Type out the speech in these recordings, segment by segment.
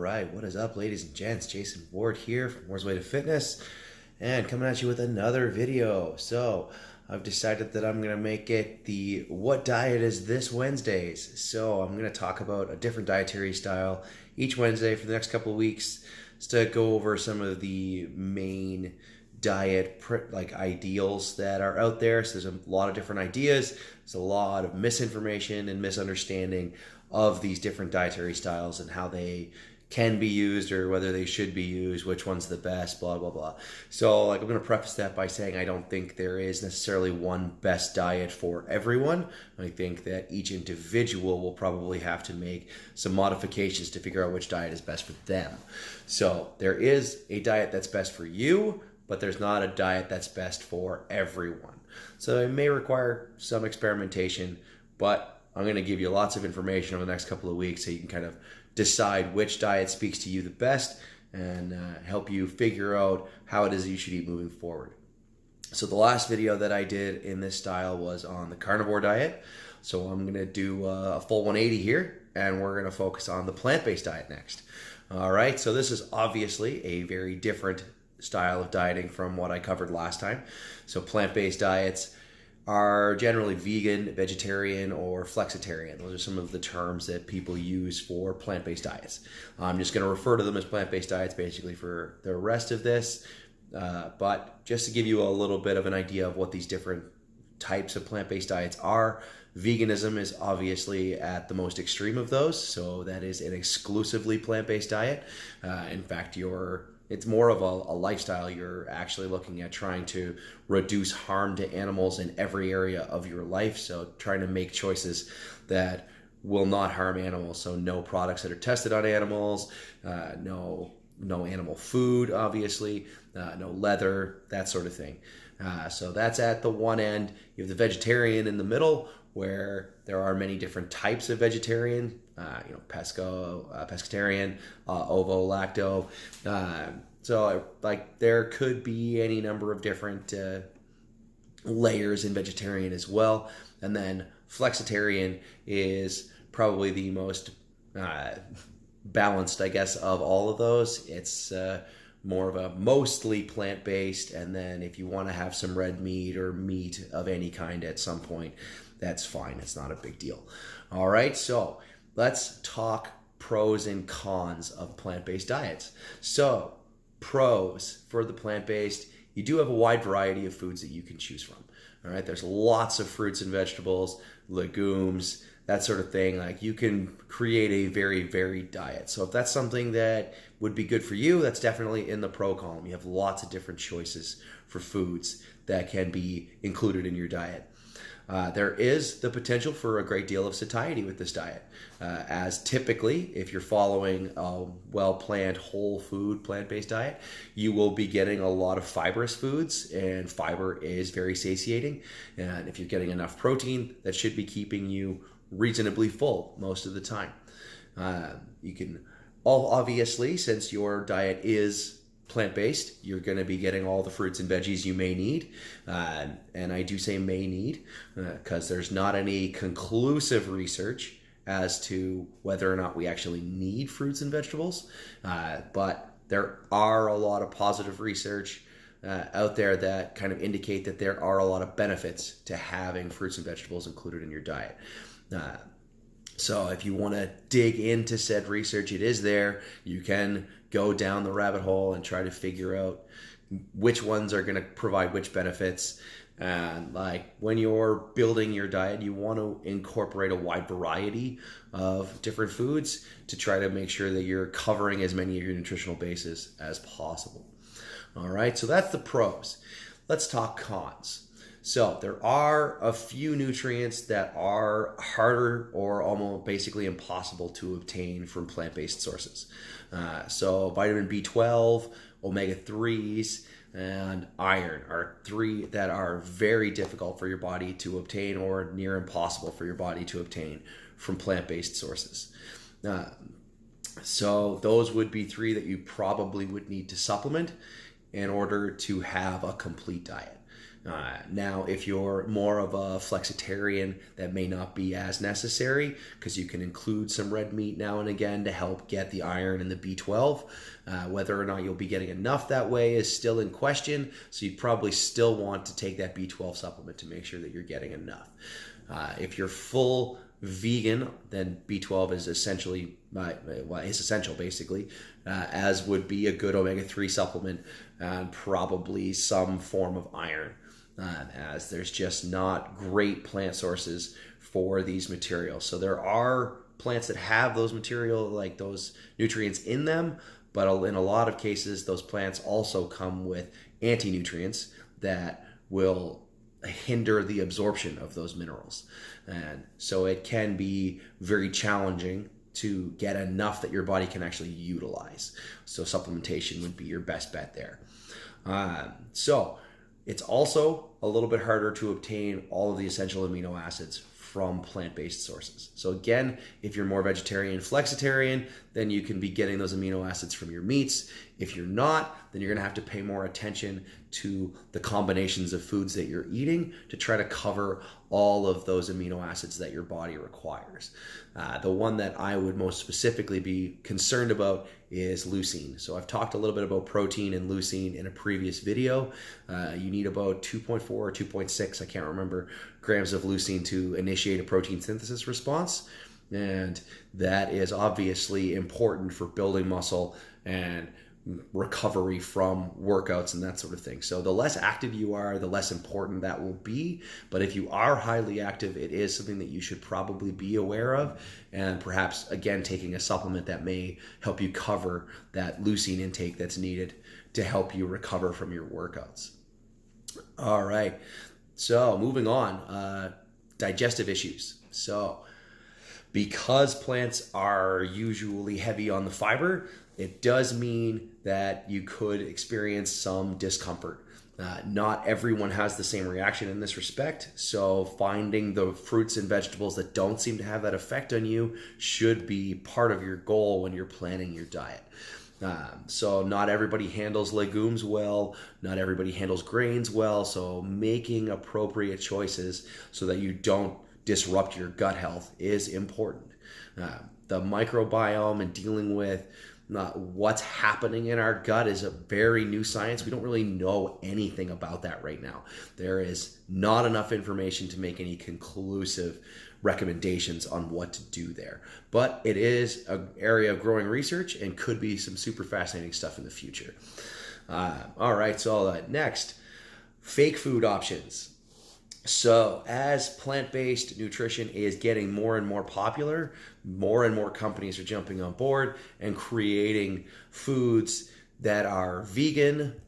right, what is up, ladies and gents? Jason Ward here from Ward's Way to Fitness, and coming at you with another video. So I've decided that I'm gonna make it the What Diet Is This Wednesdays. So I'm gonna talk about a different dietary style each Wednesday for the next couple of weeks, just to go over some of the main diet ideals that are out there. So there's a lot of different ideas. There's a lot of misinformation and misunderstanding of these different dietary styles and how they can be used or whether they should be used, which one's the best, blah, blah, blah. So I'm going to preface that by saying I don't think there is necessarily one best diet for everyone. I think that each individual will probably have to make some modifications to figure out which diet is best for them. So there is a diet that's best for you, but there's not a diet that's best for everyone. So it may require some experimentation, but I'm going to give you lots of information over the next couple of weeks so you can kind of decide which diet speaks to you the best and help you figure out how it is you should eat moving forward. So the last video that I did in this style was on the carnivore diet. So I'm going to do a full 180 here, and we're going to focus on the plant-based diet next. All right, so this is obviously a very different style of dieting from what I covered last time. So plant-based diets are generally vegan, vegetarian, or flexitarian. Those are some of the terms that people use for plant-based diets. I'm just going to refer to them as plant-based diets basically for the rest of this, but just to give you a little bit of an idea of what these different types of plant-based diets are. Veganism is obviously at the most extreme of those, so that is an exclusively plant-based diet. In fact, it's more of a lifestyle. You're actually looking at trying to reduce harm to animals in every area of your life. So trying to make choices that will not harm animals. So no products that are tested on animals, no animal food, obviously, no leather, that sort of thing. So that's at the one end. You have the vegetarian in the middle, where there are many different types of vegetarian, pescatarian, ovo-lacto. So there could be any number of different layers in vegetarian as well. And then flexitarian is probably the most balanced, I guess, of all of those. It's more of a mostly plant-based, and then if you want to have some red meat or meat of any kind at some point, that's fine. It's not a big deal. All right, so let's talk pros and cons of plant-based diets. So pros for the plant-based, you do have a wide variety of foods that you can choose from. All right, there's lots of fruits and vegetables, legumes, that sort of thing. Like, you can create a very varied diet. So if that's something that would be good for you, that's definitely in the pro column. You have lots of different choices for foods that can be included in your diet. There is the potential for a great deal of satiety with this diet, as typically, if you're following a well-planned, whole food, plant-based diet, you will be getting a lot of fibrous foods, and fiber is very satiating. And if you're getting enough protein, that should be keeping you reasonably full most of the time. You can obviously, since your diet is plant-based, you're going to be getting all the fruits and veggies you may need. And I do say may need because there's not any conclusive research as to whether or not we actually need fruits and vegetables. But there are a lot of positive research out there that kind of indicate that there are a lot of benefits to having fruits and vegetables included in your diet. So if you want to dig into said research, it is there. You can go down the rabbit hole and try to figure out which ones are going to provide which benefits. And when you're building your diet, you want to incorporate a wide variety of different foods to try to make sure that you're covering as many of your nutritional bases as possible. All right, so that's the pros. Let's talk cons. So there are a few nutrients that are harder or almost basically impossible to obtain from plant-based sources. So vitamin B12, omega-3s, and iron are three that are very difficult for your body to obtain or near impossible for your body to obtain from plant-based sources. So those would be three that you probably would need to supplement in order to have a complete diet. Now, if you're more of a flexitarian, that may not be as necessary because you can include some red meat now and again to help get the iron and the B12. Whether or not you'll be getting enough that way is still in question, so you'd probably still want to take that B12 supplement to make sure that you're getting enough. If you're full vegan, then B12 is essentially, is essential basically, as would be a good omega-3 supplement and probably some form of iron. As there's just not great plant sources for these materials. So there are plants that have those material, like those nutrients in them, but in a lot of cases, those plants also come with anti-nutrients that will hinder the absorption of those minerals. And so it can be very challenging to get enough that your body can actually utilize. So supplementation would be your best bet there. So it's also a little bit harder to obtain all of the essential amino acids from plant-based sources. So again, if you're more vegetarian, flexitarian, then you can be getting those amino acids from your meats. If you're not, then you're gonna have to pay more attention to the combinations of foods that you're eating to try to cover all of those amino acids that your body requires. The one that I would most specifically be concerned about is leucine. So I've talked a little bit about protein and leucine in a previous video. You need about 2.4 or 2.6, I can't remember, grams of leucine to initiate a protein synthesis response. And that is obviously important for building muscle and recovery from workouts and that sort of thing. So the less active you are, the less important that will be. But if you are highly active, it is something that you should probably be aware of, and perhaps again taking a supplement that may help you cover that leucine intake that's needed to help you recover from your workouts. All right, so moving on, digestive issues. So because plants are usually heavy on the fiber, it does mean that you could experience some discomfort. Not everyone has the same reaction in this respect, so finding the fruits and vegetables that don't seem to have that effect on you should be part of your goal when you're planning your diet. So not everybody handles legumes well, not everybody handles grains well, so making appropriate choices so that you don't disrupt your gut health is important. The microbiome and dealing with what's happening in our gut is a very new science. We don't really know anything about that right now. There is not enough information to make any conclusive recommendations on what to do there. But it is an area of growing research and could be some super fascinating stuff in the future. All right, so next, fake food options. So as plant-based nutrition is getting more and more popular, more and more companies are jumping on board and creating foods that are vegan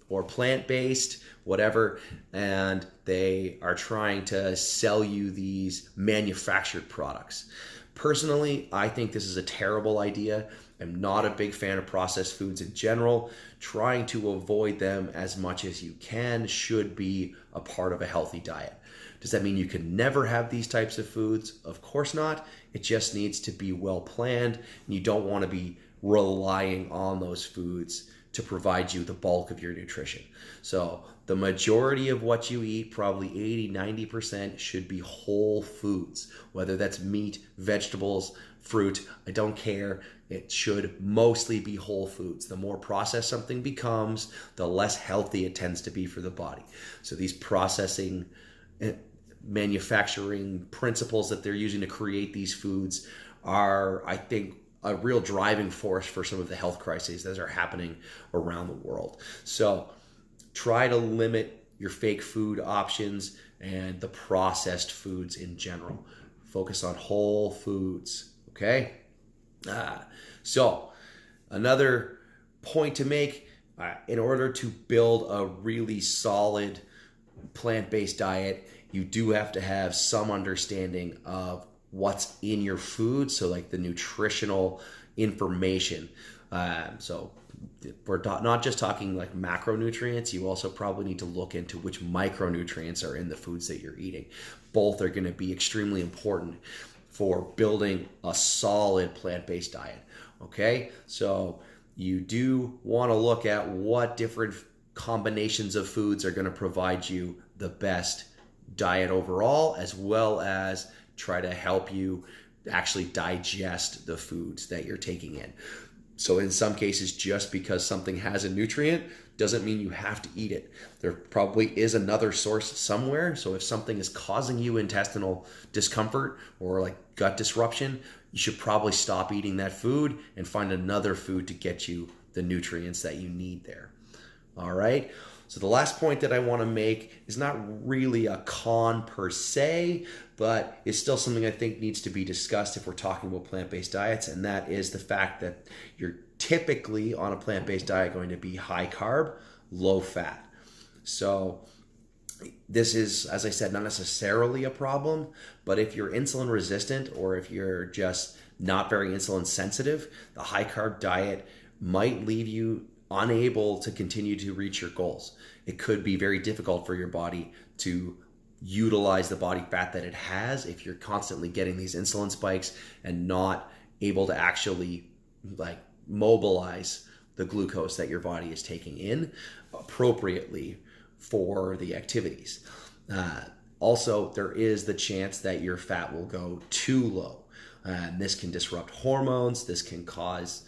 or plant-based, whatever, and they are trying to sell you these manufactured products. Personally, I think this is a terrible idea. I'm not a big fan of processed foods in general. Trying to avoid them as much as you can should be a part of a healthy diet. Does that mean you can never have these types of foods? Of course not. It just needs to be well planned, and you don't want to be relying on those foods to provide you the bulk of your nutrition. So the majority of what you eat, probably 80-90%, should be whole foods, whether that's meat, vegetables, fruit, I don't care. It should mostly be whole foods. The more processed something becomes, the less healthy it tends to be for the body. So these processing, manufacturing principles that they're using to create these foods are, I think, a real driving force for some of the health crises that are happening around the world. So try to limit your fake food options and the processed foods in general. Focus on whole foods, okay? So another point to make, in order to build a really solid plant-based diet, you do have to have some understanding of what's in your food, so like the nutritional information. So we're not just talking like macronutrients, you also probably need to look into which micronutrients are in the foods that you're eating. Both are going to be extremely important for building a solid plant-based diet. Okay, so you do want to look at what different combinations of foods are going to provide you the best diet overall, as well as try to help you actually digest the foods that you're taking in. So in some cases, just because something has a nutrient doesn't mean you have to eat it. There probably is another source somewhere. So if something is causing you intestinal discomfort or like gut disruption, you should probably stop eating that food and find another food to get you the nutrients that you need there. All right. So the last point that I want to make is not really a con per se, but it's still something I think needs to be discussed if we're talking about plant-based diets, and that is the fact that you're typically on a plant-based diet going to be high carb, low fat. So this is, as I said, not necessarily a problem, but if you're insulin resistant or if you're just not very insulin sensitive, the high carb diet might leave you unable to continue to reach your goals. It could be very difficult for your body to utilize the body fat that it has if you're constantly getting these insulin spikes and not able to actually like mobilize the glucose that your body is taking in appropriately for the activities. Also, there is the chance that your fat will go too low. And this can disrupt hormones. This can cause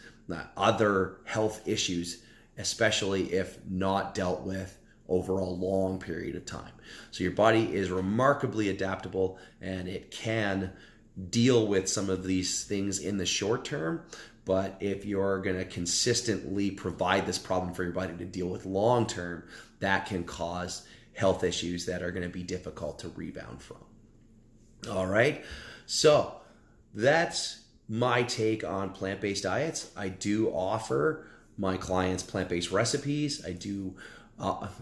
other health issues, especially if not dealt with over a long period of time. So your body is remarkably adaptable and it can deal with some of these things in the short term. But if you're going to consistently provide this problem for your body to deal with long term, that can cause health issues that are going to be difficult to rebound from. All right. So that's my take on plant-based diets. I do offer my clients plant-based recipes. I do,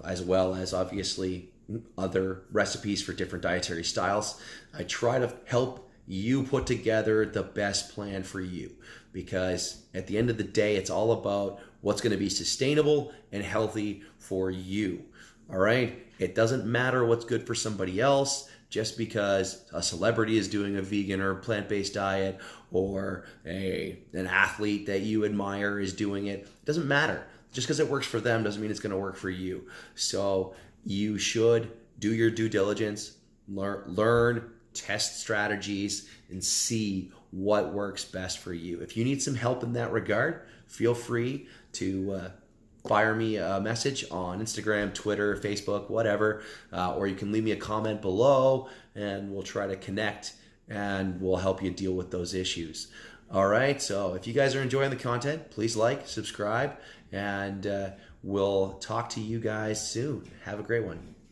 as well as obviously other recipes for different dietary styles. I try to help you put together the best plan for you, because at the end of the day, it's all about what's going to be sustainable and healthy for you. All right. It doesn't matter what's good for somebody else. Just because a celebrity is doing a vegan or plant-based diet, or an athlete that you admire is doing it, doesn't matter. Just because it works for them doesn't mean it's going to work for you. So you should do your due diligence, learn, test strategies, and see what works best for you. If you need some help in that regard, feel free to fire me a message on Instagram, Twitter, Facebook, whatever, or you can leave me a comment below and we'll try to connect and we'll help you deal with those issues. All right, so if you guys are enjoying the content, please like, subscribe, and we'll talk to you guys soon. Have a great one.